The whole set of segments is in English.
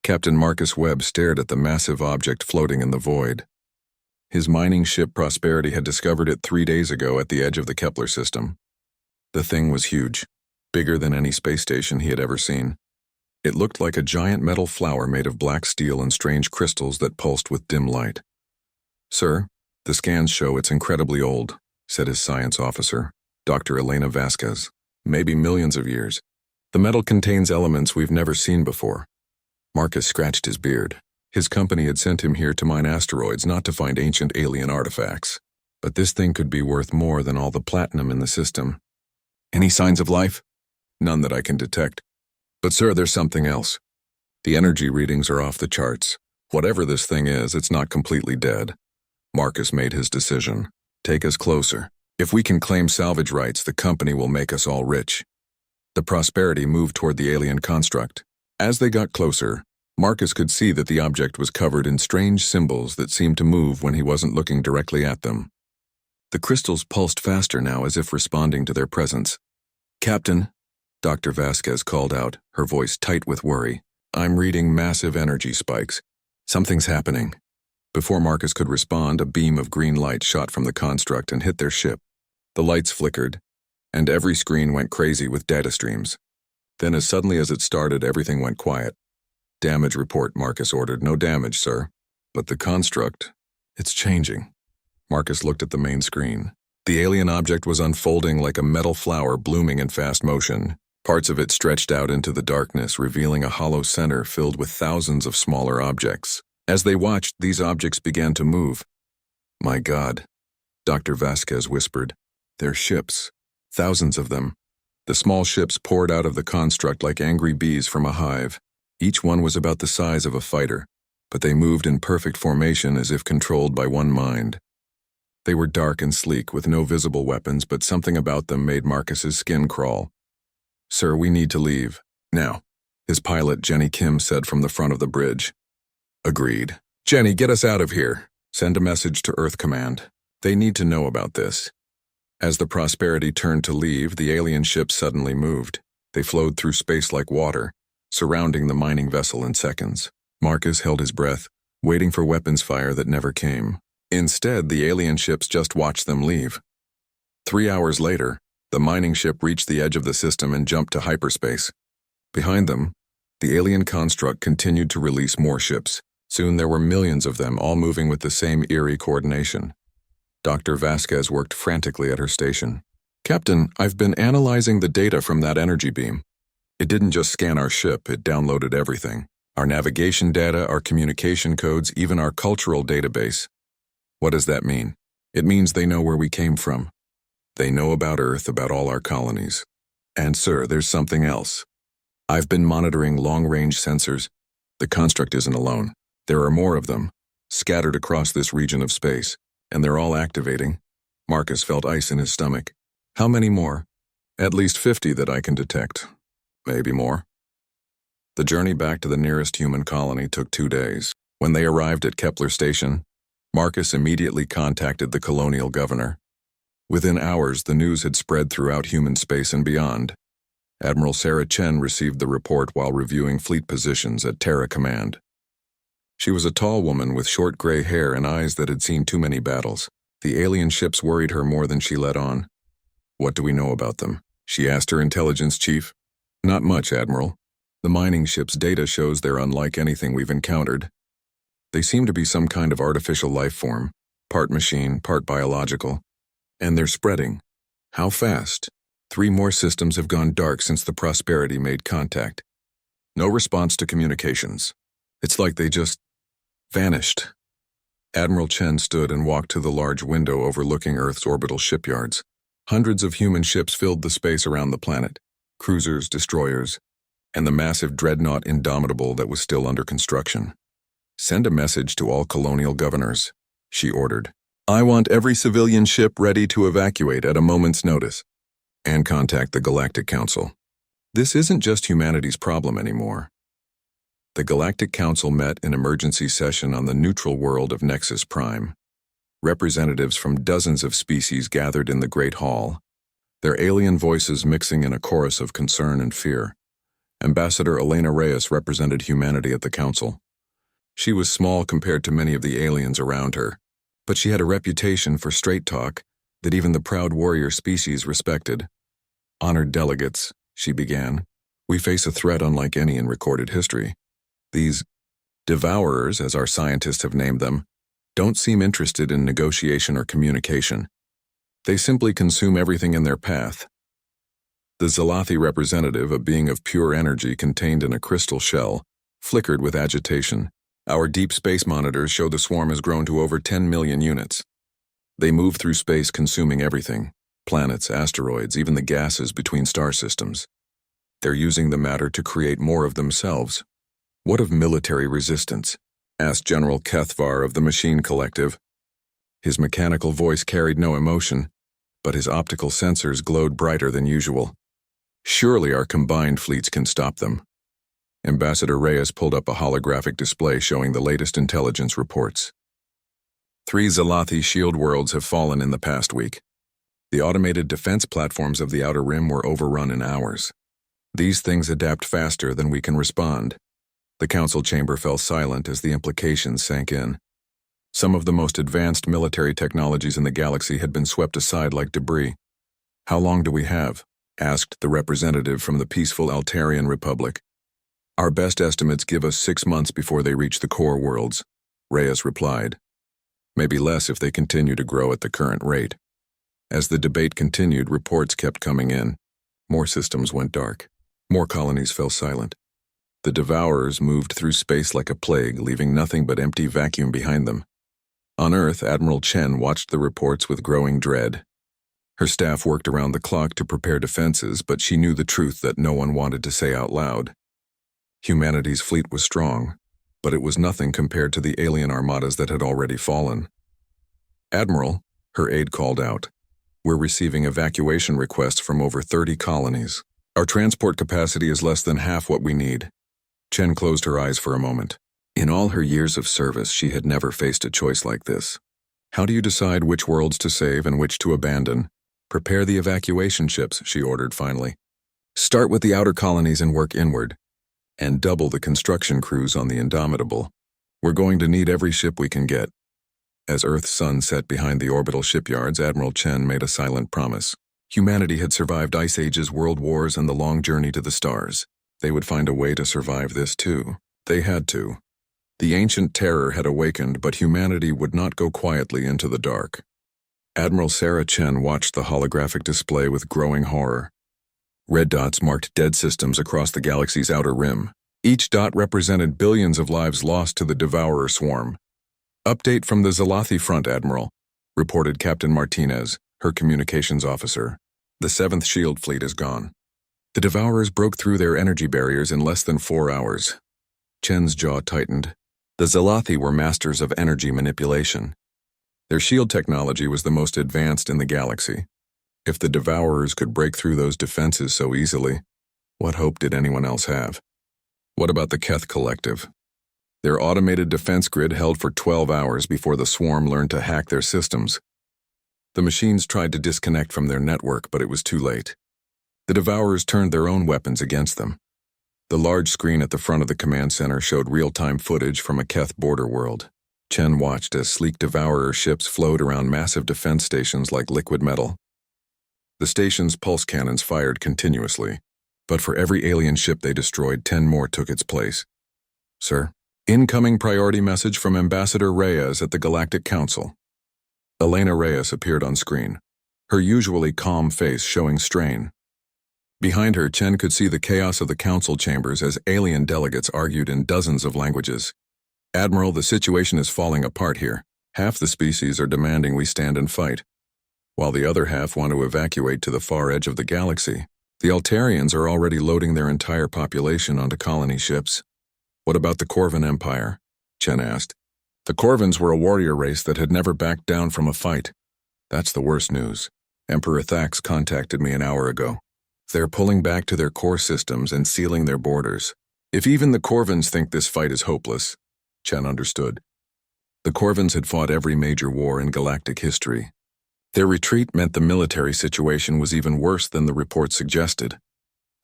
Captain Marcus Webb stared at the massive object floating in the void. His mining ship Prosperity had discovered it 3 days ago at the edge of the Kepler system. The thing was huge, bigger than any space station he had ever seen. It looked like a giant metal flower made of black steel and strange crystals that pulsed with dim light. "Sir, the scans show it's incredibly old," said his science officer, Dr. Elena Vasquez. "Maybe millions of years. The metal contains elements we've never seen before." Marcus scratched his beard. His company had sent him here to mine asteroids, not to find ancient alien artifacts. But this thing could be worth more than all the platinum in the system. "Any signs of life?" "None that I can detect. But sir, there's something else. The energy readings are off the charts. Whatever this thing is, it's not completely dead." Marcus made his decision. "Take us closer. If we can claim salvage rights, the company will make us all rich." The Prosperity moved toward the alien construct. As they got closer, Marcus could see that the object was covered in strange symbols that seemed to move when he wasn't looking directly at them. The crystals pulsed faster now, as if responding to their presence. "Captain," Dr. Vasquez called out, her voice tight with worry, "I'm reading massive energy spikes. Something's happening." Before Marcus could respond, a beam of green light shot from the construct and hit their ship. The lights flickered, and every screen went crazy with data streams. Then as suddenly as it started, everything went quiet. "Damage report," Marcus ordered. "No damage, sir." "But the construct, it's changing." Marcus looked at the main screen. The alien object was unfolding like a metal flower blooming in fast motion. Parts of it stretched out into the darkness, revealing a hollow center filled with thousands of smaller objects. As they watched, these objects began to move. "My God," Dr. Vasquez whispered. "They're ships. Thousands of them." The small ships poured out of the construct like angry bees from a hive. Each one was about the size of a fighter, but they moved in perfect formation as if controlled by one mind. They were dark and sleek, with no visible weapons, but something about them made Marcus's skin crawl. "Sir, we need to leave. Now," his pilot Jenny Kim said from the front of the bridge. "Agreed. Jenny, get us out of here. Send a message to Earth Command. They need to know about this." As the Prosperity turned to leave, the alien ship suddenly moved. They flowed through space like water, surrounding the mining vessel in seconds. Marcus held his breath, waiting for weapons fire that never came. Instead, the alien ships just watched them leave. 3 hours later, the mining ship reached the edge of the system and jumped to hyperspace. Behind them, the alien construct continued to release more ships. Soon there were millions of them, all moving with the same eerie coordination. Dr. Vasquez worked frantically at her station. "Captain, I've been analyzing the data from that energy beam. It didn't just scan our ship, it downloaded everything. Our navigation data, our communication codes, even our cultural database." "What does that mean?" "It means they know where we came from. They know about Earth, about all our colonies. And sir, there's something else. I've been monitoring long-range sensors. The construct isn't alone. There are more of them, scattered across this region of space, and they're all activating." Marcus felt ice in his stomach. "How many more?" "At least 50 that I can detect. Maybe more." The journey back to the nearest human colony took 2 days. When they arrived at Kepler Station, Marcus immediately contacted the colonial governor. Within hours, the news had spread throughout human space and beyond. Admiral Sarah Chen received the report while reviewing fleet positions at Terra Command. She was a tall woman with short gray hair and eyes that had seen too many battles. The alien ships worried her more than she let on. "What do we know about them?" she asked her intelligence chief. "Not much, Admiral. The mining ship's data shows they're unlike anything we've encountered. They seem to be some kind of artificial life form, part machine, part biological. And they're spreading." "How fast?" 3 more systems have gone dark since the Prosperity made contact. No response to communications. It's like they just vanished." Admiral Chen stood and walked to the large window overlooking Earth's orbital shipyards. Hundreds of human ships filled the space around the planet, cruisers, destroyers, and the massive dreadnought Indomitable that was still under construction. "Send a message to all colonial governors," she ordered. "I want every civilian ship ready to evacuate at a moment's notice. And contact the Galactic Council. This isn't just humanity's problem anymore." The Galactic Council met in emergency session on the neutral world of Nexus Prime. Representatives from dozens of species gathered in the Great Hall, their alien voices mixing in a chorus of concern and fear. Ambassador Elena Reyes represented humanity at the council. She was small compared to many of the aliens around her, but she had a reputation for straight talk that even the proud warrior species respected. Honored delegates, she began, we face a threat unlike any in recorded history. These devourers, as our scientists have named them, don't seem interested in negotiation or communication. They simply consume everything in their path. The Zalathi representative, a being of pure energy contained in a crystal shell, flickered with agitation. Our deep space monitors show the swarm has grown to over 10 million units. They move through space consuming everything, planets, asteroids, even the gases between star systems. They're using the matter to create more of themselves. What of military resistance? Asked General Kethvar of the Machine Collective. His mechanical voice carried no emotion, but his optical sensors glowed brighter than usual. Surely our combined fleets can stop them. Ambassador Reyes pulled up a holographic display showing the latest intelligence reports. 3 Zalathi shield worlds have fallen in the past week. The automated defense platforms of the Outer Rim were overrun in hours. These things adapt faster than we can respond. The council chamber fell silent as the implications sank in. Some of the most advanced military technologies in the galaxy had been swept aside like debris. How long do we have? Asked the representative from the peaceful Altarian Republic. Our best estimates give us 6 months before they reach the core worlds, Reyes replied. Maybe less if they continue to grow at the current rate. As the debate continued, reports kept coming in. More systems went dark. More colonies fell silent. The devourers moved through space like a plague, leaving nothing but empty vacuum behind them. On Earth, Admiral Chen watched the reports with growing dread. Her staff worked around the clock to prepare defenses, but she knew the truth that no one wanted to say out loud. Humanity's fleet was strong, but it was nothing compared to the alien armadas that had already fallen. Admiral, her aide called out, we're receiving evacuation requests from over 30 colonies. Our transport capacity is less than half what we need. Chen closed her eyes for a moment. In all her years of service, she had never faced a choice like this. How do you decide which worlds to save and which to abandon? Prepare the evacuation ships, she ordered finally. Start with the outer colonies and work inward. And double the construction crews on the Indomitable. We're going to need every ship we can get. As Earth's sun set behind the orbital shipyards, Admiral Chen made a silent promise. Humanity had survived ice ages, world wars, and the long journey to the stars. They would find a way to survive this too. They had to. The ancient terror had awakened, but humanity would not go quietly into the dark. Admiral Sarah Chen watched the holographic display with growing horror. Red dots marked dead systems across the galaxy's outer rim. Each dot represented billions of lives lost to the devourer swarm. Update from the Zalathi front, Admiral, reported Captain Martinez, her communications officer. The 7th Shield Fleet is gone. The devourers broke through their energy barriers in less than 4 hours. Chen's jaw tightened. The Zalathi were masters of energy manipulation. Their shield technology was the most advanced in the galaxy. If the devourers could break through those defenses so easily, what hope did anyone else have? What about the Keth Collective? Their automated defense grid held for 12 hours before the swarm learned to hack their systems. The machines tried to disconnect from their network, but it was too late. The devourers turned their own weapons against them. The large screen at the front of the command center showed real-time footage from a Keth border world. Chen watched as sleek devourer ships flowed around massive defense stations like liquid metal. The station's pulse cannons fired continuously, but for every alien ship they destroyed, 10 more took its place. Sir, incoming priority message from Ambassador Reyes at the Galactic Council. Elena Reyes appeared on screen, her usually calm face showing strain. Behind her, Chen could see the chaos of the council chambers as alien delegates argued in dozens of languages. Admiral, the situation is falling apart here. Half the species are demanding we stand and fight, while the other half want to evacuate to the far edge of the galaxy. The Altarians are already loading their entire population onto colony ships. What about the Corvan Empire? Chen asked. The Corvans were a warrior race that had never backed down from a fight. That's the worst news. Emperor Thax contacted me an hour ago. They're pulling back to their core systems and sealing their borders. If even the Corvans think this fight is hopeless, Chen understood. The Corvans had fought every major war in galactic history. Their retreat meant the military situation was even worse than the report suggested.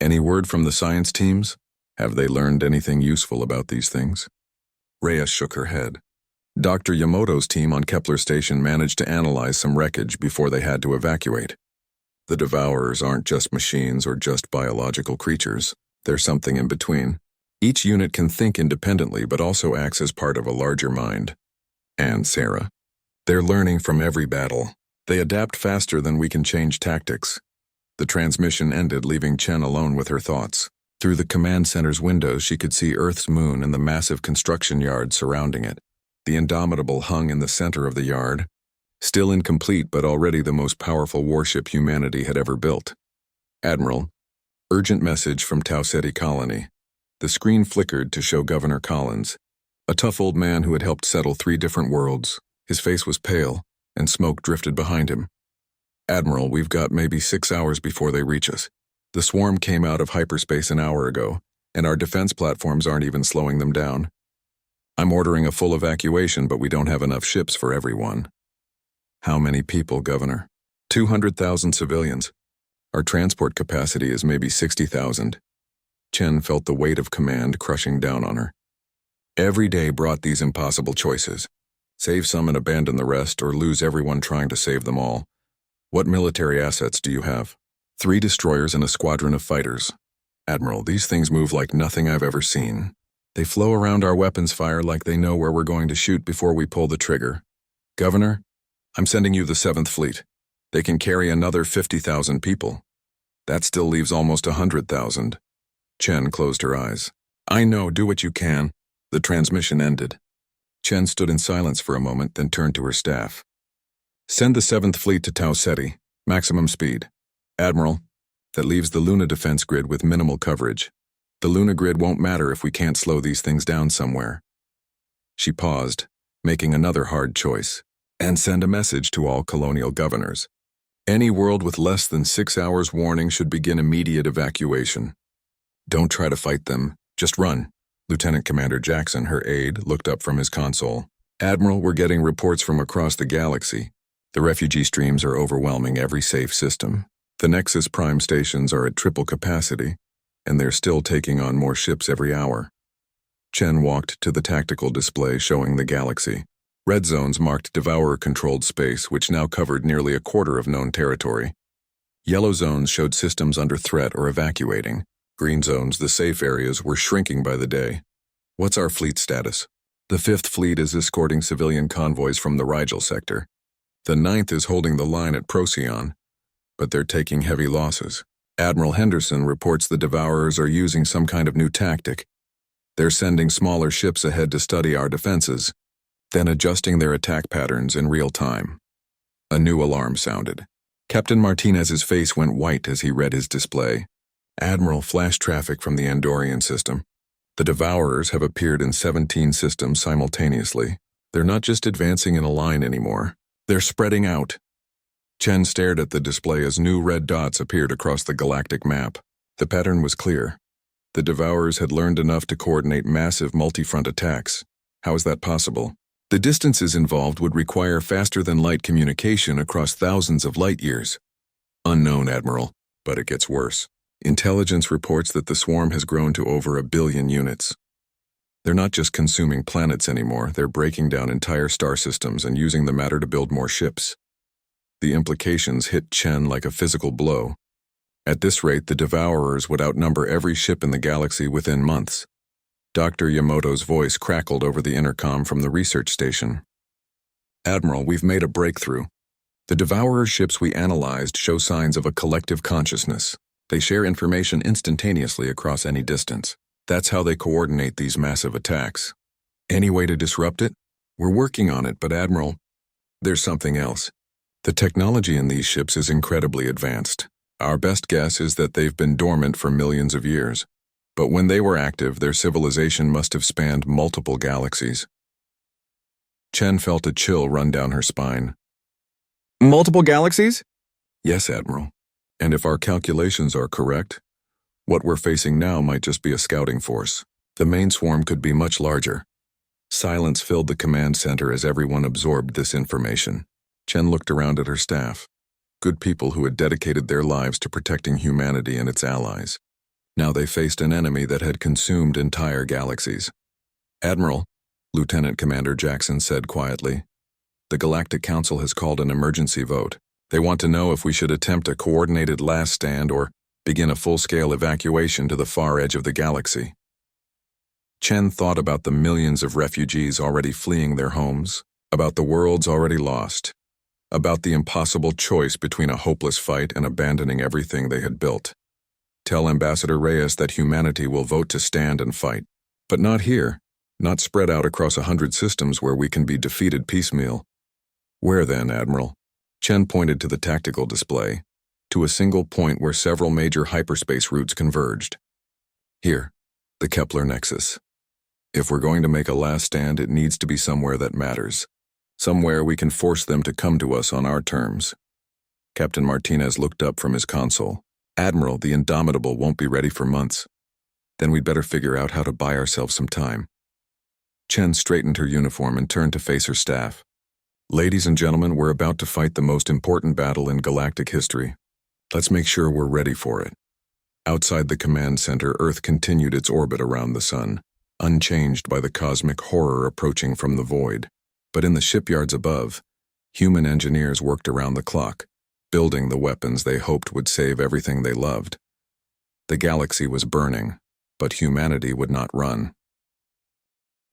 Any word from the science teams? Have they learned anything useful about these things? Reyes shook her head. Dr. Yamamoto's team on Kepler Station managed to analyze some wreckage before they had to evacuate. The Devourers aren't just machines or just biological creatures. They're something in between. Each unit can think independently but also acts as part of a larger mind. And Sarah. They're learning from every battle. They adapt faster than we can change tactics. The transmission ended, leaving Chen alone with her thoughts. Through the command center's windows, she could see Earth's moon and the massive construction yard surrounding it. The Indomitable hung in the center of the yard, still incomplete but already the most powerful warship humanity had ever built. Admiral, urgent message from Tau Ceti Colony. The screen flickered to show Governor Collins, a tough old man who had helped settle 3 different worlds. His face was pale, and smoke drifted behind him. Admiral, we've got maybe 6 hours before they reach us. The swarm came out of hyperspace an hour ago, and our defense platforms aren't even slowing them down. I'm ordering a full evacuation, but we don't have enough ships for everyone. How many people, Governor? 200,000 civilians. Our transport capacity is maybe 60,000. Chen felt the weight of command crushing down on her. Every day brought these impossible choices. Save some and abandon the rest, or lose everyone trying to save them all. What military assets do you have? 3 destroyers and a squadron of fighters. Admiral, these things move like nothing I've ever seen. They flow around our weapons fire like they know where we're going to shoot before we pull the trigger. Governor, I'm sending you the 7th Fleet. They can carry another 50,000 people. That still leaves almost 100,000. Chen closed her eyes. I know, do what you can. The transmission ended. Chen stood in silence for a moment, then turned to her staff. Send the 7th Fleet to Tau Ceti. Maximum speed. Admiral, that leaves the Luna defense grid with minimal coverage. The Luna grid won't matter if we can't slow these things down somewhere. She paused, making another hard choice. And send a message to all colonial governors. Any world with less than 6 hours warning should begin immediate evacuation. Don't try to fight them, just run. Lieutenant Commander Jackson, her aide, looked up from his console. Admiral, we're getting reports from across the galaxy. The refugee streams are overwhelming every safe system. The Nexus Prime stations are at triple capacity, and they're still taking on more ships every hour. Chen walked to the tactical display showing the galaxy. Red zones marked Devourer-controlled space, which now covered nearly a quarter of known territory. Yellow zones showed systems under threat or evacuating. Green zones, the safe areas, were shrinking by the day. What's our fleet status? The 5th Fleet is escorting civilian convoys from the Rigel sector. The 9th is holding the line at Procyon, but they're taking heavy losses. Admiral Henderson reports the Devourers are using some kind of new tactic. They're sending smaller ships ahead to study our defenses, then adjusting their attack patterns in real time. A new alarm sounded. Captain Martinez's face went white as he read his display. Admiral, flash traffic from the Andorian system. The Devourers have appeared in 17 systems simultaneously. They're not just advancing in a line anymore. They're spreading out. Chen stared at the display as new red dots appeared across the galactic map. The pattern was clear. The Devourers had learned enough to coordinate massive multi-front attacks. How is that possible? The distances involved would require faster-than-light communication across thousands of light-years. Unknown, Admiral, but it gets worse. Intelligence reports that the swarm has grown to over 1 billion units. They're not just consuming planets anymore, they're breaking down entire star systems and using the matter to build more ships. The implications hit Chen like a physical blow. At this rate, the Devourers would outnumber every ship in the galaxy within months. Dr. Yamamoto's voice crackled over the intercom from the research station. Admiral, we've made a breakthrough. The Devourer ships we analyzed show signs of a collective consciousness. They share information instantaneously across any distance. That's how they coordinate these massive attacks. Any way to disrupt it? We're working on it, but Admiral, there's something else. The technology in these ships is incredibly advanced. Our best guess is that they've been dormant for millions of years. But when they were active, their civilization must have spanned multiple galaxies. Chen felt a chill run down her spine. Multiple galaxies? Yes, Admiral. And if our calculations are correct, what we're facing now might just be a scouting force. The main swarm could be much larger. Silence filled the command center as everyone absorbed this information. Chen looked around at her staff. Good people who had dedicated their lives to protecting humanity and its allies. Now they faced an enemy that had consumed entire galaxies. "Admiral," Lieutenant Commander Jackson said quietly, "the Galactic Council has called an emergency vote. They want to know if we should attempt a coordinated last stand or begin a full-scale evacuation to the far edge of the galaxy." Chen thought about the millions of refugees already fleeing their homes, about the worlds already lost, about the impossible choice between a hopeless fight and abandoning everything they had built. "Tell Ambassador Reyes that humanity will vote to stand and fight. But not here, not spread out across 100 systems where we can be defeated piecemeal." "Where then, Admiral?" Chen pointed to the tactical display, to a single point where several major hyperspace routes converged. "Here, the Kepler Nexus. If we're going to make a last stand, it needs to be somewhere that matters. Somewhere we can force them to come to us on our terms." Captain Martinez looked up from his console. "Admiral, the Indomitable won't be ready for months. Then we'd better figure out how to buy ourselves some time." Chen straightened her uniform and turned to face her staff. "Ladies and gentlemen, we're about to fight the most important battle in galactic history. Let's make sure we're ready for it." Outside the command center, Earth continued its orbit around the sun, unchanged by the cosmic horror approaching from the void. But in the shipyards above, human engineers worked around the clock, building the weapons they hoped would save everything they loved. The galaxy was burning, but humanity would not run.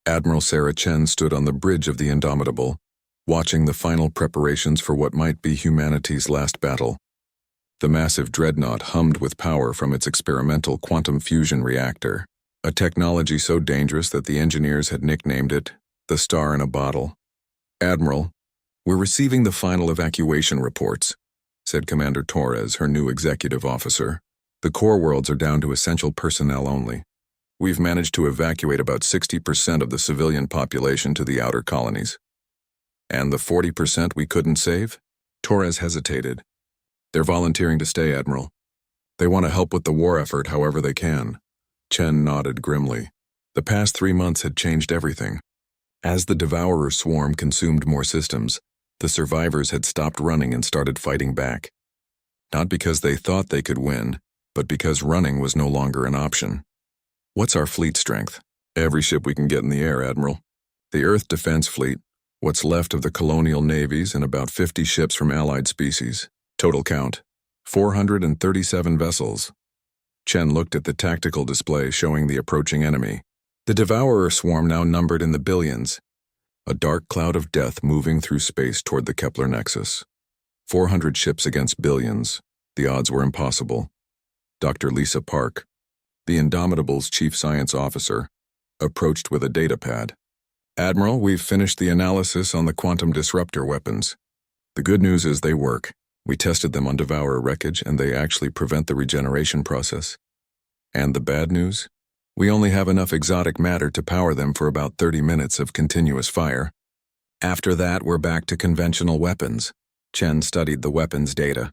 Admiral Sarah Chen stood on the bridge of the Indomitable, watching the final preparations for what might be humanity's last battle. The massive dreadnought hummed with power from its experimental quantum fusion reactor, a technology so dangerous that the engineers had nicknamed it the Star in a Bottle. "Admiral, we're receiving the final evacuation reports," said Commander Torres, her new executive officer. "The core worlds are down to essential personnel only. We've managed to evacuate about 60% of the civilian population to the outer colonies." "And the 40% we couldn't save?" Torres hesitated. "They're volunteering to stay, Admiral. They want to help with the war effort however they can." Chen nodded grimly. The past 3 months had changed everything. As the Devourer swarm consumed more systems, the survivors had stopped running and started fighting back. Not because they thought they could win, but because running was no longer an option. "What's our fleet strength?" "Every ship we can get in the air, Admiral. The Earth Defense Fleet, what's left of the colonial navies, and about 50 ships from allied species. Total count, 437 vessels." Chen looked at the tactical display showing the approaching enemy. The Devourer swarm now numbered in the billions, a dark cloud of death moving through space toward the Kepler Nexus. 400 ships against billions. The odds were impossible. Dr. Lisa Park, the Indomitable's chief science officer, approached with a data pad. "Admiral, we've finished the analysis on the quantum disruptor weapons. The good news is they work. We tested them on Devourer wreckage and they actually prevent the regeneration process. And the bad news? We only have enough exotic matter to power them for about 30 minutes of continuous fire. After that, we're back to conventional weapons." Chen studied the weapons data.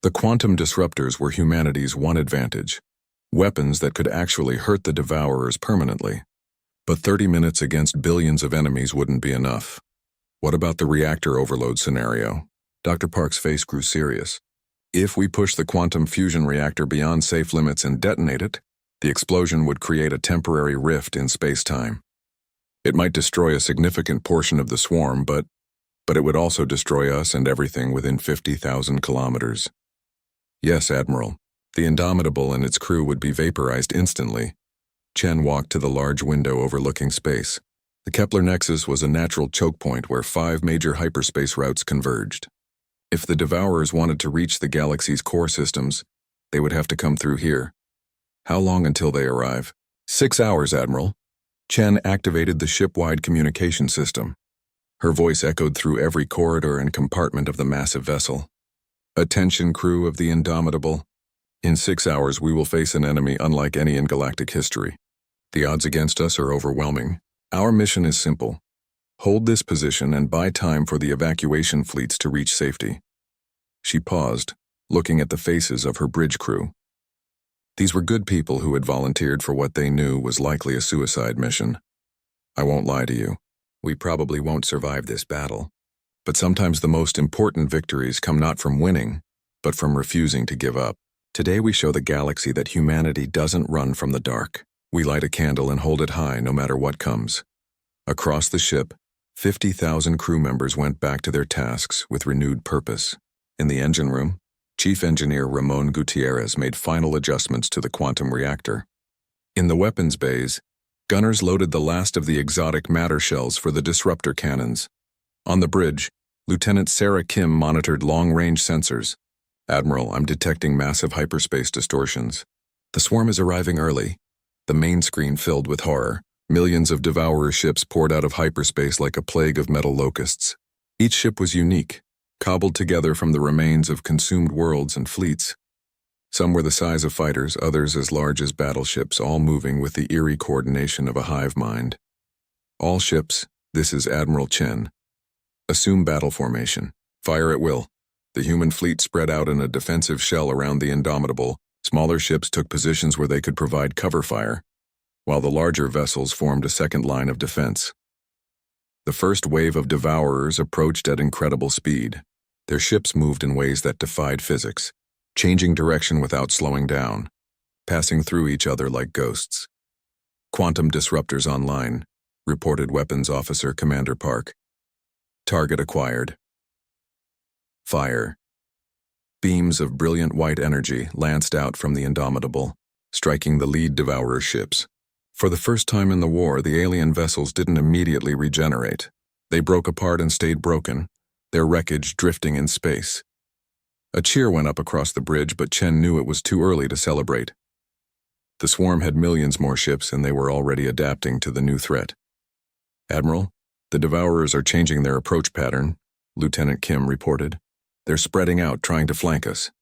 The quantum disruptors were humanity's one advantage, weapons that could actually hurt the Devourers permanently. But 30 minutes against billions of enemies wouldn't be enough. What about the reactor overload scenario? Dr. Park's face grew serious. "If we push the quantum fusion reactor beyond safe limits and detonate it, the explosion would create a temporary rift in space-time. It might destroy a significant portion of the swarm, but it would also destroy us and everything within 50,000 kilometers." "Yes, Admiral. The Indomitable and its crew would be vaporized instantly." Chen walked to the large window overlooking space. The Kepler Nexus was a natural choke point where 5 major hyperspace routes converged. If the Devourers wanted to reach the galaxy's core systems, they would have to come through here. "How long until they arrive?" 6 hours, Admiral." Chen activated the ship-wide communication system. Her voice echoed through every corridor and compartment of the massive vessel. "Attention, crew of the Indomitable. In 6 hours we will face an enemy unlike any in galactic history. The odds against us are overwhelming. Our mission is simple. Hold this position and buy time for the evacuation fleets to reach safety." She paused, looking at the faces of her bridge crew. These were good people who had volunteered for what they knew was likely a suicide mission. "I won't lie to you. We probably won't survive this battle. But sometimes the most important victories come not from winning, but from refusing to give up." Today we show the galaxy that humanity doesn't run from the dark. We light a candle and hold it high no matter what comes. Across the ship, 50,000 crew members went back to their tasks with renewed purpose. In the engine room, Chief Engineer Ramon Gutierrez made final adjustments to the quantum reactor. In the weapons bays, gunners loaded the last of the exotic matter shells for the disruptor cannons. On the bridge, Lieutenant Sarah Kim monitored long-range sensors. "Admiral, I'm detecting massive hyperspace distortions. The swarm is arriving early." The main screen filled with horror. Millions of Devourer ships poured out of hyperspace like a plague of metal locusts. Each ship was unique, cobbled together from the remains of consumed worlds and fleets. Some were the size of fighters, others as large as battleships, all moving with the eerie coordination of a hive mind. "All ships, this is Admiral Chen. Assume battle formation. Fire at will." The human fleet spread out in a defensive shell around the Indomitable. Smaller ships took positions where they could provide cover fire, while the larger vessels formed a second line of defense. The first wave of Devourers approached at incredible speed. Their ships moved in ways that defied physics, changing direction without slowing down, passing through each other like ghosts. "Quantum disruptors online," reported Weapons Officer Commander Park. "Target acquired." Fire. Beams of brilliant white energy lanced out from the Indomitable, striking the lead Devourer ships. For the first time in the war, the alien vessels didn't immediately regenerate. They broke apart and stayed broken, their wreckage drifting in space. A cheer went up across the bridge, but Chen knew it was too early to celebrate. The swarm had millions more ships, and they were already adapting to the new threat. "Admiral, the Devourers are changing their approach pattern," Lieutenant Kim reported. "They're spreading out, trying to flank us."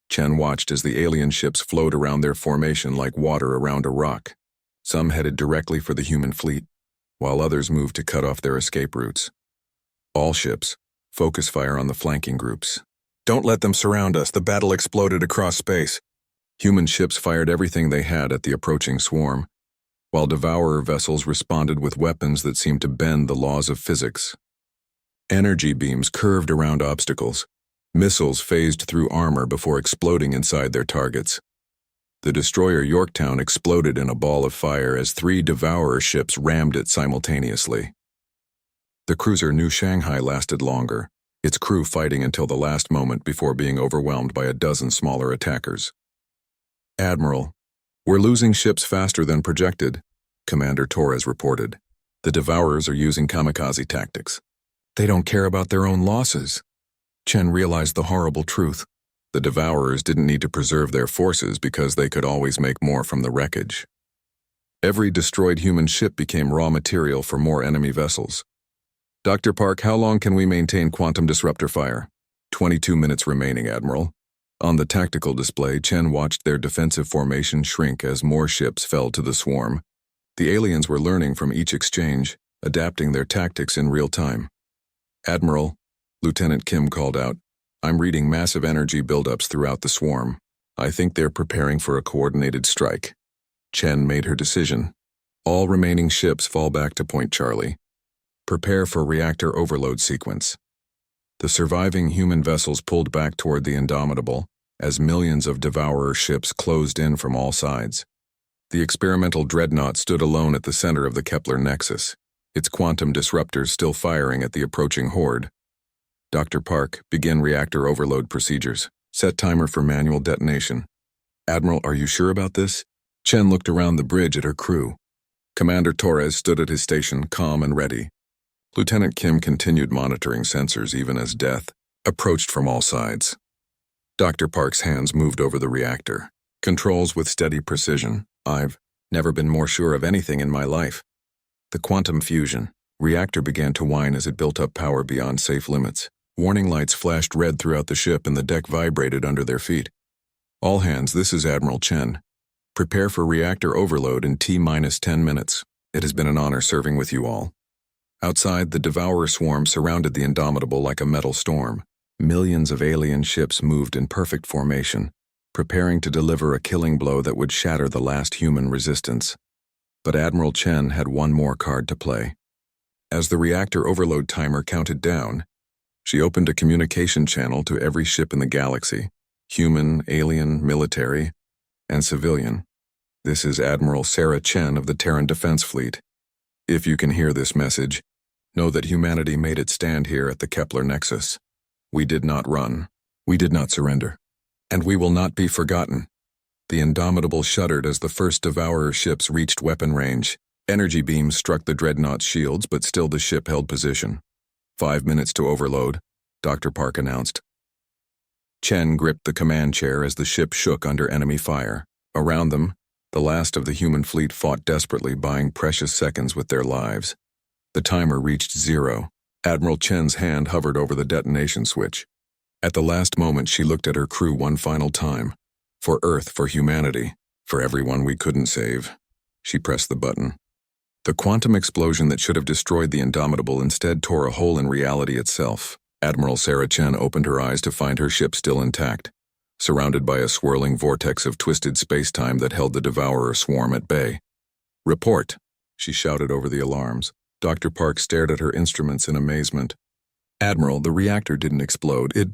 Chen watched as the alien ships flowed around their formation like water around a rock. Some headed directly for the human fleet, while others moved to cut off their escape routes. "All ships, focus fire on the flanking groups. Don't let them surround us." The battle exploded across space. Human ships fired everything they had at the approaching swarm, while Devourer vessels responded with weapons that seemed to bend the laws of physics. Energy beams curved around obstacles. Missiles phased through armor before exploding inside their targets. The destroyer Yorktown exploded in a ball of fire as 3 Devourer ships rammed it simultaneously. The cruiser New Shanghai lasted longer, its crew fighting until the last moment before being overwhelmed by a dozen smaller attackers. "Admiral, we're losing ships faster than projected," Commander Torres reported. "The Devourers are using kamikaze tactics. They don't care about their own losses." Chen realized the horrible truth. The Devourers didn't need to preserve their forces because they could always make more from the wreckage. Every destroyed human ship became raw material for more enemy vessels. "Dr. Park, how long can we maintain quantum disruptor fire?" 22 minutes remaining, Admiral." On the tactical display, Chen watched their defensive formation shrink as more ships fell to the swarm. The aliens were learning from each exchange, adapting their tactics in real time. "Admiral," Lieutenant Kim called out, "I'm reading massive energy buildups throughout the swarm. I think they're preparing for a coordinated strike." Chen made her decision. "All remaining ships fall back to Point Charlie. Prepare for reactor overload sequence." The surviving human vessels pulled back toward the Indomitable as millions of Devourer ships closed in from all sides. The experimental dreadnought stood alone at the center of the Kepler nexus, its quantum disruptors still firing at the approaching horde. "Dr. Park, begin reactor overload procedures. Set timer for manual detonation." "Admiral, are you sure about this?" Chen looked around the bridge at her crew. Commander Torres stood at his station, calm and ready. Lieutenant Kim continued monitoring sensors even as death approached from all sides. Dr. Park's hands moved over the reactor, controls with steady precision. "I've never been more sure of anything in my life." The quantum fusion reactor began to whine as it built up power beyond safe limits. Warning lights flashed red throughout the ship and the deck vibrated under their feet. "All hands, this is Admiral Chen. Prepare for reactor overload in T-10 minutes. It has been an honor serving with you all." Outside, the Devourer swarm surrounded the Indomitable like a metal storm. Millions of alien ships moved in perfect formation, preparing to deliver a killing blow that would shatter the last human resistance. But Admiral Chen had one more card to play. As the reactor overload timer counted down, she opened a communication channel to every ship in the galaxy, human, alien, military, and civilian. This is Admiral Sarah Chen of the Terran Defense Fleet. If you can hear this message, know that humanity made its stand here at the Kepler Nexus. We did not run. We did not surrender. And we will not be forgotten. The Indomitable shuddered as the first Devourer ships reached weapon range. Energy beams struck the Dreadnought's shields, but still the ship held position. 5 minutes to overload, Dr. Park announced. Chen gripped the command chair as the ship shook under enemy fire. Around them, the last of the human fleet fought desperately, buying precious seconds with their lives. The timer reached 0. Admiral Chen's hand hovered over the detonation switch. At the last moment, she looked at her crew one final time. For Earth, for humanity, for everyone we couldn't save. She pressed the button. The quantum explosion that should have destroyed the Indomitable instead tore a hole in reality itself. Admiral Sarah Chen opened her eyes to find her ship still intact, surrounded by a swirling vortex of twisted space-time that held the Devourer swarm at bay. "Report," she shouted over the alarms. Dr. Park stared at her instruments in amazement. "Admiral, the reactor didn't explode. It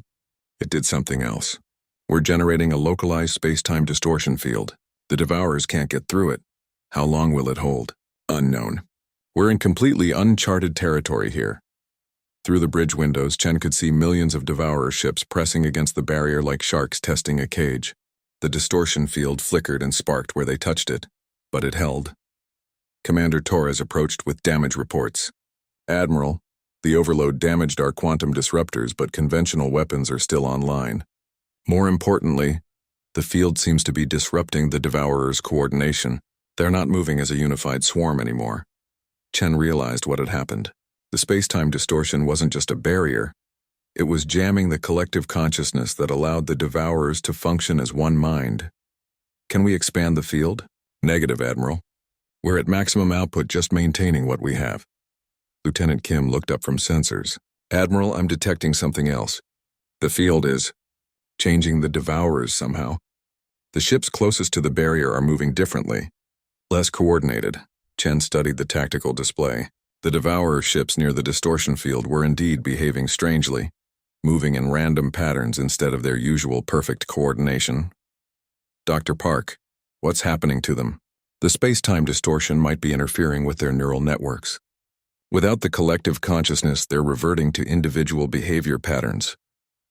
did something else. We're generating a localized space-time distortion field. The Devourers can't get through it. How long will it hold? Unknown. We're in completely uncharted territory here." Through the bridge windows, Chen could see millions of Devourer ships pressing against the barrier like sharks testing a cage. The distortion field flickered and sparked where they touched it, but it held. Commander Torres approached with damage reports. "Admiral, the overload damaged our quantum disruptors, but conventional weapons are still online. More importantly, the field seems to be disrupting the Devourers' coordination. They're not moving as a unified swarm anymore." Chen realized what had happened. The space-time distortion wasn't just a barrier. It was jamming the collective consciousness that allowed the Devourers to function as one mind. "Can we expand the field?" "Negative, Admiral. We're at maximum output, just maintaining what we have." Lieutenant Kim looked up from sensors. "Admiral, I'm detecting something else. The field is changing the Devourers somehow. The ships closest to the barrier are moving differently, less coordinated." Chen studied the tactical display. The Devourer ships near the distortion field were indeed behaving strangely, moving in random patterns instead of their usual perfect coordination. "Dr. Park, what's happening to them?" "The space-time distortion might be interfering with their neural networks. Without the collective consciousness, they're reverting to individual behavior patterns."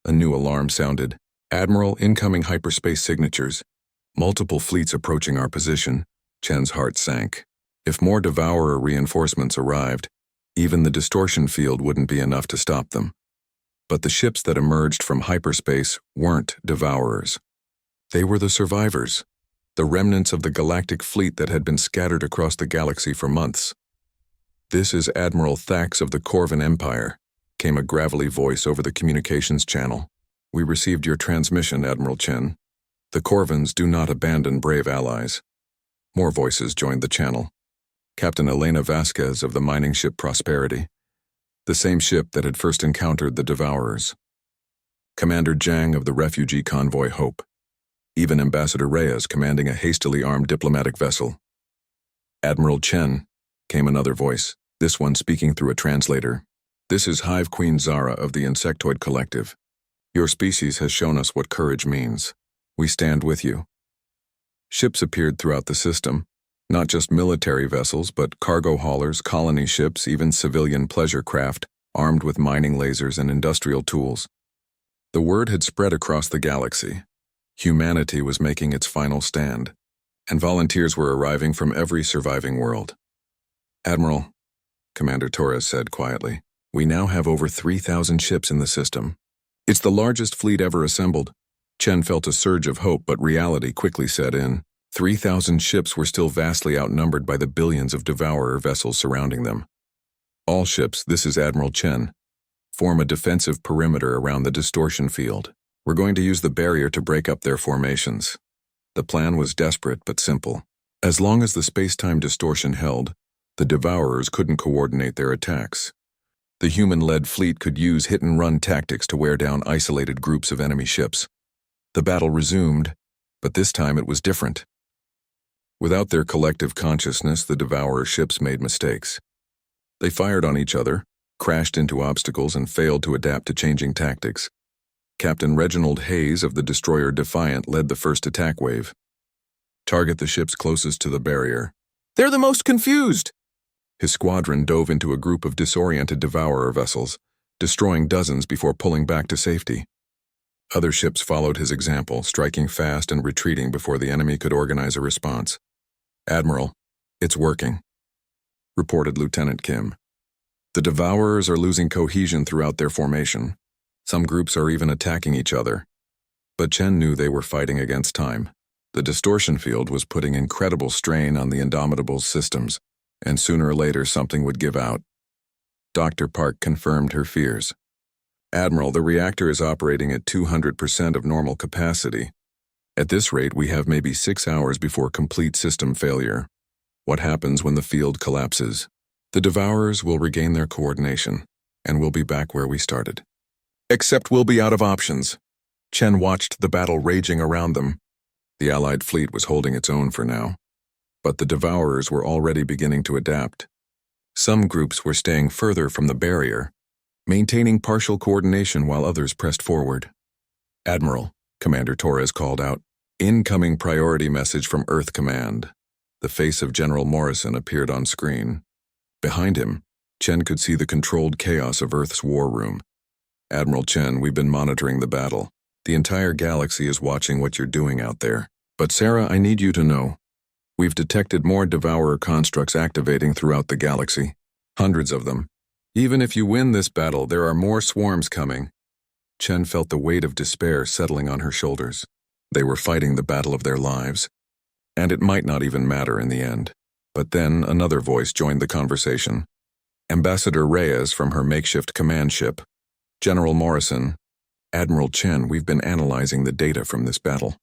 A new alarm sounded. "Admiral, incoming hyperspace signatures. Multiple fleets approaching our position." Chen's heart sank. If more Devourer reinforcements arrived, even the distortion field wouldn't be enough to stop them. But the ships that emerged from hyperspace weren't Devourers. They were the survivors, the remnants of the galactic fleet that had been scattered across the galaxy for months. "This is Admiral Thax of the Corvan Empire," came a gravelly voice over the communications channel. "We received your transmission, Admiral Chen. The Corvans do not abandon brave allies." More voices joined the channel. Captain Elena Vasquez of the mining ship Prosperity, the same ship that had first encountered the Devourers. Commander Zhang of the refugee convoy Hope. Even Ambassador Reyes commanding a hastily armed diplomatic vessel. "Admiral Chen," came another voice, this one speaking through a translator. "This is Hive Queen Zara of the Insectoid Collective. Your species has shown us what courage means. We stand with you." Ships appeared throughout the system. Not just military vessels, but cargo haulers, colony ships, even civilian pleasure craft, armed with mining lasers and industrial tools. The word had spread across the galaxy. Humanity was making its final stand, and volunteers were arriving from every surviving world. "Admiral," Commander Torres said quietly, "we now have over 3,000 ships in the system. It's the largest fleet ever assembled." Chen felt a surge of hope, but reality quickly set in. 3,000 ships were still vastly outnumbered by the billions of Devourer vessels surrounding them. "All ships, this is Admiral Chen. Form a defensive perimeter around the distortion field. We're going to use the barrier to break up their formations." The plan was desperate but simple. As long as the space-time distortion held, the Devourers couldn't coordinate their attacks. The human-led fleet could use hit-and-run tactics to wear down isolated groups of enemy ships. The battle resumed, but this time it was different. Without their collective consciousness, the Devourer ships made mistakes. They fired on each other, crashed into obstacles, and failed to adapt to changing tactics. Captain Reginald Hayes of the destroyer Defiant led the first attack wave. Target the ships closest to the barrier. They're the most confused! His squadron dove into a group of disoriented Devourer vessels, destroying dozens before pulling back to safety. Other ships followed his example, striking fast and retreating before the enemy could organize a response. Admiral, it's working, reported Lieutenant Kim. The Devourers are losing cohesion throughout their formation. Some groups are even attacking each other. But Chen knew they were fighting against time. The distortion field was putting incredible strain on the Indomitable's systems, and sooner or later something would give out. Dr. Park confirmed her fears. Admiral, the reactor is operating at 200% of normal capacity. At this rate, we have maybe 6 hours before complete system failure. What happens when the field collapses? The Devourers will regain their coordination, and we'll be back where we started. Except we'll be out of options. Chen watched the battle raging around them. The Allied fleet was holding its own for now, but the Devourers were already beginning to adapt. Some groups were staying further from the barrier, maintaining partial coordination while others pressed forward. Admiral, Commander Torres called out. Incoming priority message from Earth Command. The face of General Morrison appeared on screen. Behind him, Chen could see the controlled chaos of Earth's war room. Admiral Chen, we've been monitoring the battle. The entire galaxy is watching what you're doing out there. But Sarah, I need you to know. We've detected more Devourer constructs activating throughout the galaxy. Hundreds of them. Even if you win this battle, there are more swarms coming. Chen felt the weight of despair settling on her shoulders. They were fighting the battle of their lives, and it might not even matter in the end. But then another voice joined the conversation. Ambassador Reyes from her makeshift command ship. General Morrison, Admiral Chen, we've been analyzing the data from this battle.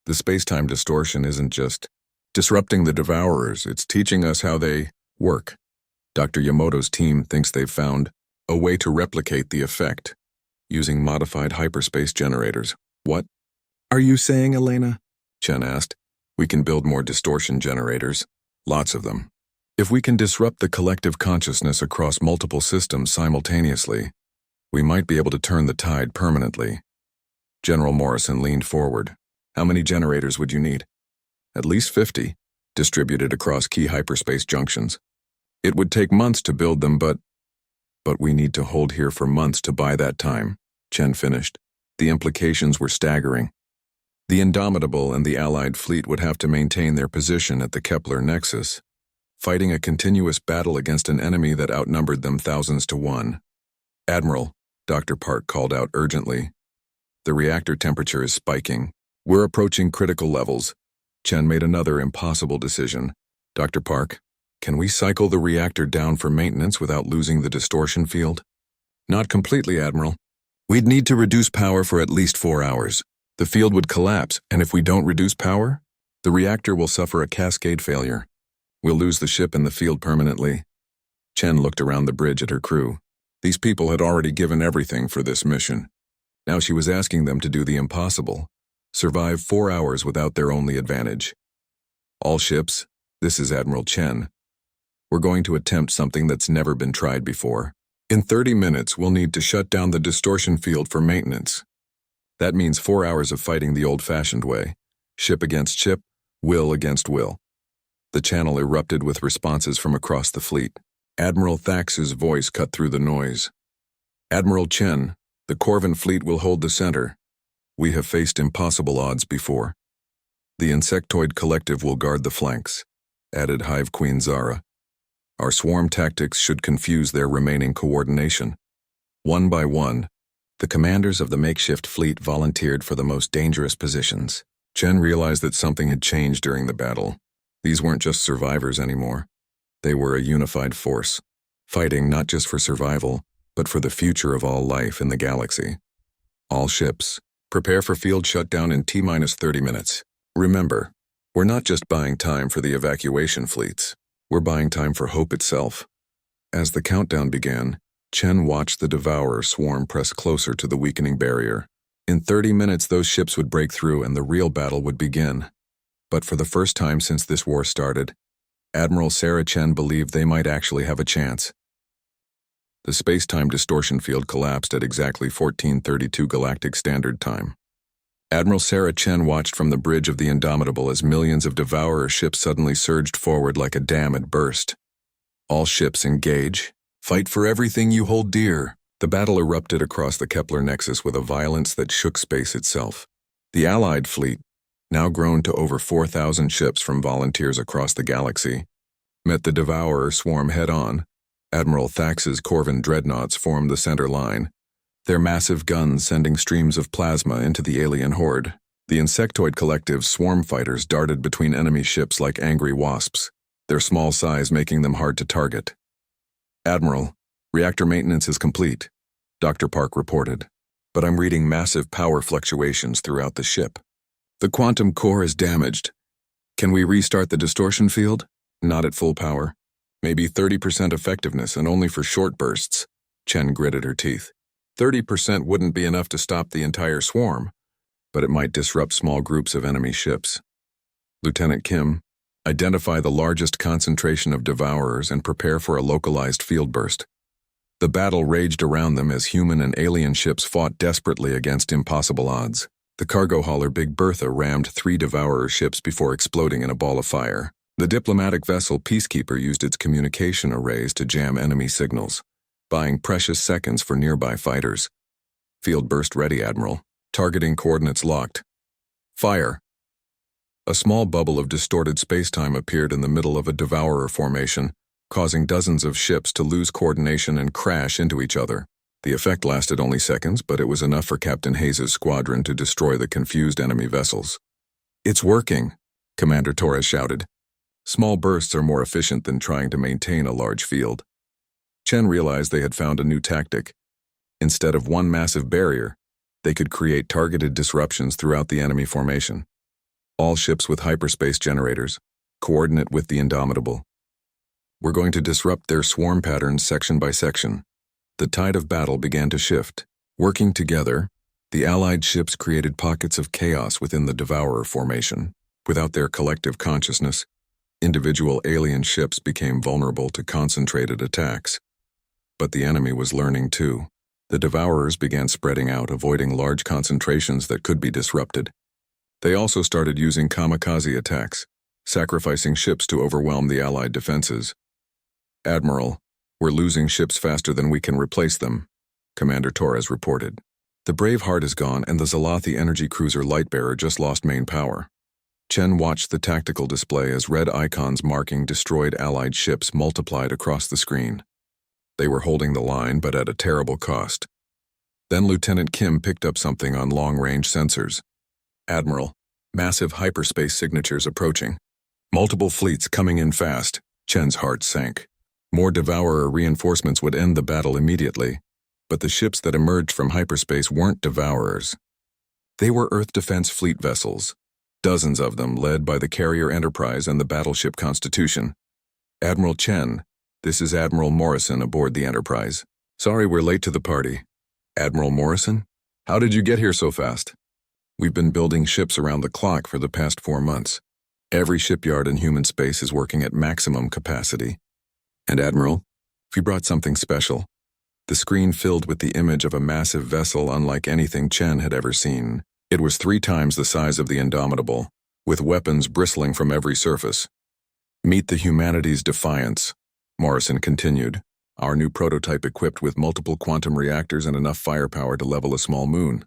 The space-time distortion isn't just disrupting the Devourers, it's teaching us how they work. Dr. Yamoto's team thinks they've found a way to replicate the effect using modified hyperspace generators. What are you saying, Elena? Chen asked. We can build more distortion generators, lots of them. If we can disrupt the collective consciousness across multiple systems simultaneously, we might be able to turn the tide permanently. General Morrison leaned forward. How many generators would you need? At least 50, distributed across key hyperspace junctions. It would take months to build them, but we need to hold here for months to buy that time, Chen finished. The implications were staggering. The Indomitable and the Allied fleet would have to maintain their position at the Kepler Nexus, fighting a continuous battle against an enemy that outnumbered them thousands to one. Admiral, Dr. Park called out urgently. The reactor temperature is spiking. We're approaching critical levels. Chen made another impossible decision. Dr. Park, can we cycle the reactor down for maintenance without losing the distortion field? Not completely, Admiral. We'd need to reduce power for at least 4 hours. The field would collapse, and if we don't reduce power, the reactor will suffer a cascade failure. We'll lose the ship and the field permanently. Chen looked around the bridge at her crew. These people had already given everything for this mission. Now she was asking them to do the impossible, survive 4 hours without their only advantage. All ships, this is Admiral Chen. We're going to attempt something that's never been tried before. In 30 minutes, we'll need to shut down the distortion field for maintenance. That means 4 hours of fighting the old-fashioned way. Ship against ship, will against will. The channel erupted with responses from across the fleet. Admiral Thax's voice cut through the noise. Admiral Chen, the Corvin fleet will hold the center. We have faced impossible odds before. The Insectoid Collective will guard the flanks, added Hive Queen Zara. Our swarm tactics should confuse their remaining coordination. One by one, the commanders of the makeshift fleet volunteered for the most dangerous positions. Chen realized that something had changed during the battle. These weren't just survivors anymore. They were a unified force, fighting not just for survival, but for the future of all life in the galaxy. All ships, prepare for field shutdown in T-minus 30 minutes. Remember, we're not just buying time for the evacuation fleets. We're buying time for hope itself. As the countdown began, Chen watched the Devourer swarm press closer to the weakening barrier. In 30 minutes, those ships would break through and the real battle would begin. But for the first time since this war started, Admiral Sarah Chen believed they might actually have a chance. The space-time distortion field collapsed at exactly 14:32 Galactic Standard Time. Admiral Sarah Chen watched from the bridge of the Indomitable as millions of Devourer ships suddenly surged forward like a dam had burst. All ships engage. Fight for everything you hold dear. The battle erupted across the Kepler nexus with a violence that shook space itself. The Allied fleet, now grown to over 4,000 ships from volunteers across the galaxy, met the Devourer swarm head-on. Admiral Thax's Corvin dreadnoughts formed the center line, their massive guns sending streams of plasma into the alien horde. The insectoid collective's swarm fighters darted between enemy ships like angry wasps, their small size making them hard to target. "Admiral, reactor maintenance is complete," Dr. Park reported, "but I'm reading massive power fluctuations throughout the ship. The quantum core is damaged. Can we restart the distortion field? Not at full power. Maybe 30% effectiveness and only for short bursts." Chen gritted her teeth. 30% wouldn't be enough to stop the entire swarm, but it might disrupt small groups of enemy ships. Lieutenant Kim, identify the largest concentration of Devourers and prepare for a localized field burst. The battle raged around them as human and alien ships fought desperately against impossible odds. The cargo hauler Big Bertha rammed 3 Devourer ships before exploding in a ball of fire. The diplomatic vessel Peacekeeper used its communication arrays to jam enemy signals, buying precious seconds for nearby fighters. "Field burst ready, Admiral. Targeting coordinates locked. Fire." A small bubble of distorted spacetime appeared in the middle of a Devourer formation, causing dozens of ships to lose coordination and crash into each other. The effect lasted only seconds, but it was enough for Captain Hayes' squadron to destroy the confused enemy vessels. "It's working," Commander Torres shouted. "Small bursts are more efficient than trying to maintain a large field." Chen realized they had found a new tactic. Instead of one massive barrier, they could create targeted disruptions throughout the enemy formation. All ships with hyperspace generators, coordinate with the Indomitable. "We're going to disrupt their swarm patterns section by section." The tide of battle began to shift. Working together, the Allied ships created pockets of chaos within the Devourer formation. Without their collective consciousness, individual alien ships became vulnerable to concentrated attacks. But the enemy was learning too. The Devourers began spreading out, avoiding large concentrations that could be disrupted. They also started using kamikaze attacks, sacrificing ships to overwhelm the Allied defenses. "Admiral, we're losing ships faster than we can replace them," Commander Torres reported. "The Braveheart is gone and the Zalathi energy cruiser Lightbearer just lost main power." Chen watched the tactical display as red icons marking destroyed Allied ships multiplied across the screen. They were holding the line, but at a terrible cost. Then Lieutenant Kim picked up something on long-range sensors. "Admiral, massive hyperspace signatures approaching. Multiple fleets coming in fast." Chen's heart sank. More Devourer reinforcements would end the battle immediately, but the ships that emerged from hyperspace weren't Devourers. They were Earth Defense Fleet vessels, dozens of them led by the carrier Enterprise and the battleship Constitution. "Admiral Chen, this is Admiral Morrison aboard the Enterprise. Sorry we're late to the party." "Admiral Morrison? How did you get here so fast?" "We've been building ships around the clock for the past 4 months. Every shipyard in human space is working at maximum capacity. And Admiral, we brought something special." The screen filled with the image of a massive vessel unlike anything Chen had ever seen. It was 3 times the size of the Indomitable, with weapons bristling from every surface. "Meet the humanity's Defiance," Morrison continued, "our new prototype equipped with multiple quantum reactors and enough firepower to level a small moon.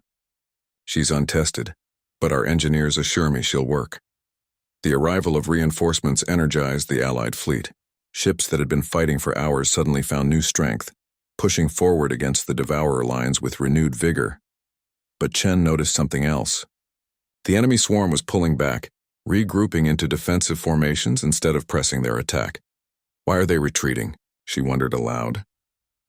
She's untested, but our engineers assure me she'll work." The arrival of reinforcements energized the Allied fleet. Ships that had been fighting for hours suddenly found new strength, pushing forward against the Devourer lines with renewed vigor. But Chen noticed something else. The enemy swarm was pulling back, regrouping into defensive formations instead of pressing their attack. "Why are they retreating?" she wondered aloud.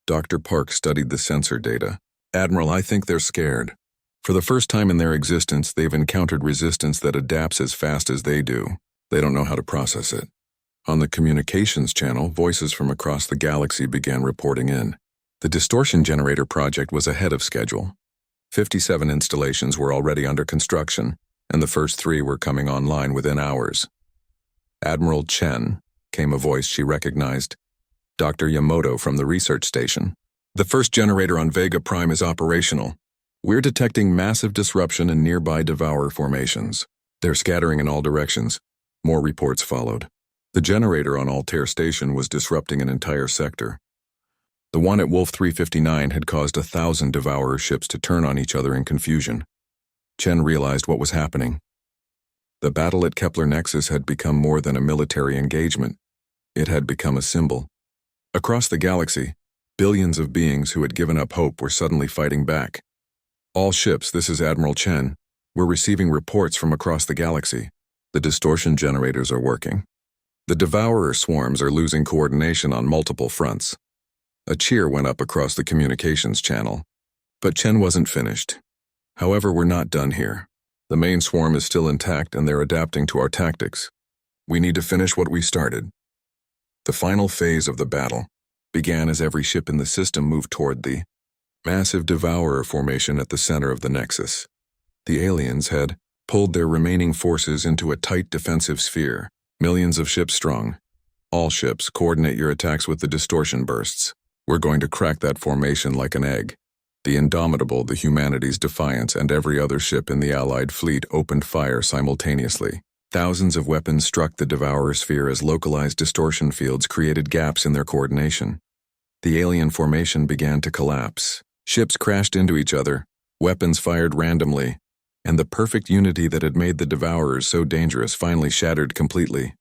Dr. Park studied the sensor data. "Admiral, I think they're scared. For the first time in their existence, they've encountered resistance that adapts as fast as they do. They don't know how to process it." On the communications channel, voices from across the galaxy began reporting in. The distortion generator project was ahead of schedule. 57 installations were already under construction, and the first 3 were coming online within hours. "Admiral Chen," came a voice she recognized. "Dr. Yamoto from the research station." The first generator on Vega Prime is operational. We're detecting massive disruption in nearby Devourer formations. They're scattering in all directions. More reports followed. The generator on Altair Station was disrupting an entire sector. The one at Wolf 359 had caused 1,000 Devourer ships to turn on each other in confusion. Chen realized what was happening. The battle at Kepler Nexus had become more than a military engagement. It had become a symbol. Across the galaxy, billions of beings who had given up hope were suddenly fighting back. All ships, this is Admiral Chen, were receiving reports from across the galaxy. The distortion generators are working. The Devourer swarms are losing coordination on multiple fronts. A cheer went up across the communications channel. But Chen wasn't finished. However, we're not done here. The main swarm is still intact and they're adapting to our tactics. We need to finish what we started. The final phase of the battle began as every ship in the system moved toward the massive Devourer formation at the center of the Nexus. The aliens had pulled their remaining forces into a tight defensive sphere, millions of ships strong. All ships, coordinate your attacks with the distortion bursts. We're going to crack that formation like an egg. The Indomitable, the Humanity's Defiance, and every other ship in the Allied fleet opened fire simultaneously. Thousands of weapons struck the Devourer sphere as localized distortion fields created gaps in their coordination. The alien formation began to collapse. Ships crashed into each other, weapons fired randomly, and the perfect unity that had made the Devourers so dangerous finally shattered completely.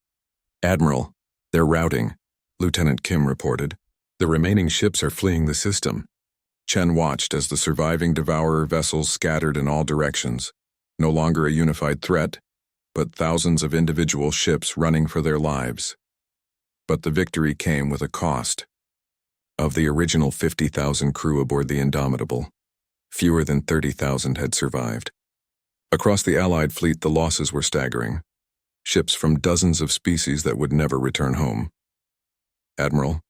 "Admiral, they're routing," Lieutenant Kim reported. "The remaining ships are fleeing the system." Chen watched as the surviving Devourer vessels scattered in all directions. No longer a unified threat, but thousands of individual ships running for their lives. But the victory came with a cost. Of the original 50,000 crew aboard the Indomitable, fewer than 30,000 had survived. Across the Allied fleet, the losses were staggering. Ships from dozens of species that would never return home. "Admiral,"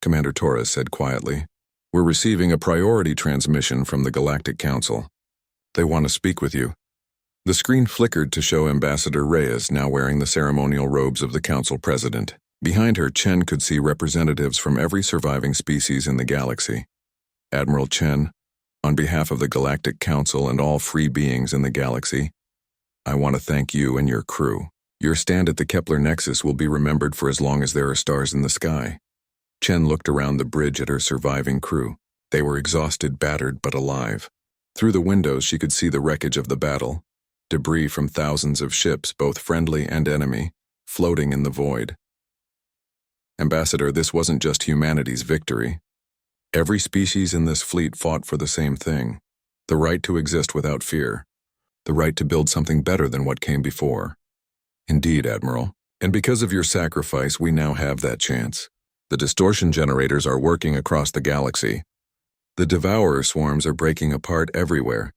Commander Torres said quietly, "we're receiving a priority transmission from the Galactic Council. They want to speak with you." The screen flickered to show Ambassador Reyes now wearing the ceremonial robes of the Council President. Behind her, Chen could see representatives from every surviving species in the galaxy. "Admiral Chen, on behalf of the Galactic Council and all free beings in the galaxy, I want to thank you and your crew. Your stand at the Kepler Nexus will be remembered for as long as there are stars in the sky." Chen looked around the bridge at her surviving crew. They were exhausted, battered, but alive. Through the windows, she could see the wreckage of the battle, debris from thousands of ships, both friendly and enemy, floating in the void. "Ambassador, this wasn't just humanity's victory. Every species in this fleet fought for the same thing: the right to exist without fear, the right to build something better than what came before." "Indeed, Admiral. And because of your sacrifice, we now have that chance. The distortion generators are working across the galaxy. The Devourer swarms are breaking apart everywhere.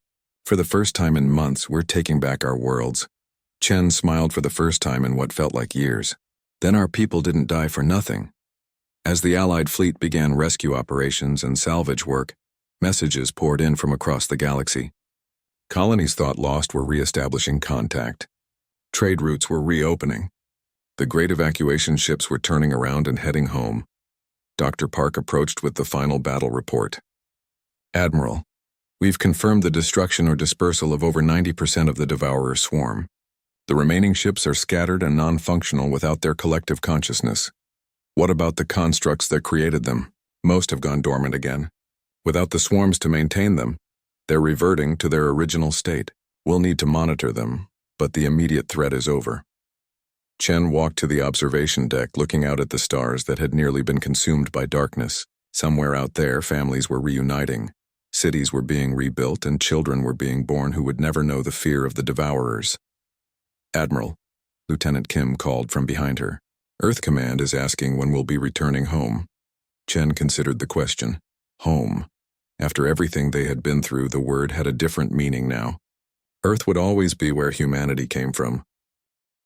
For the first time in months, we're taking back our worlds." Chen smiled for the first time in what felt like years. "Then our people didn't die for nothing." As the Allied fleet began rescue operations and salvage work, messages poured in from across the galaxy. Colonies thought lost were re-establishing contact. Trade routes were reopening. The great evacuation ships were turning around and heading home. Dr. Park approached with the final battle report. "Admiral, we've confirmed the destruction or dispersal of over 90% of the Devourer swarm. The remaining ships are scattered and non-functional without their collective consciousness. What about the constructs that created them? Most have gone dormant again. Without the swarms to maintain them, they're reverting to their original state. We'll need to monitor them, but the immediate threat is over." Chen walked to the observation deck, looking out at the stars that had nearly been consumed by darkness. Somewhere out there, families were reuniting. Cities were being rebuilt and children were being born who would never know the fear of the Devourers. "Admiral," Lieutenant Kim called from behind her. "Earth Command is asking when we'll be returning home." Chen considered the question. Home. After everything they had been through, the word had a different meaning now. Earth would always be where humanity came from,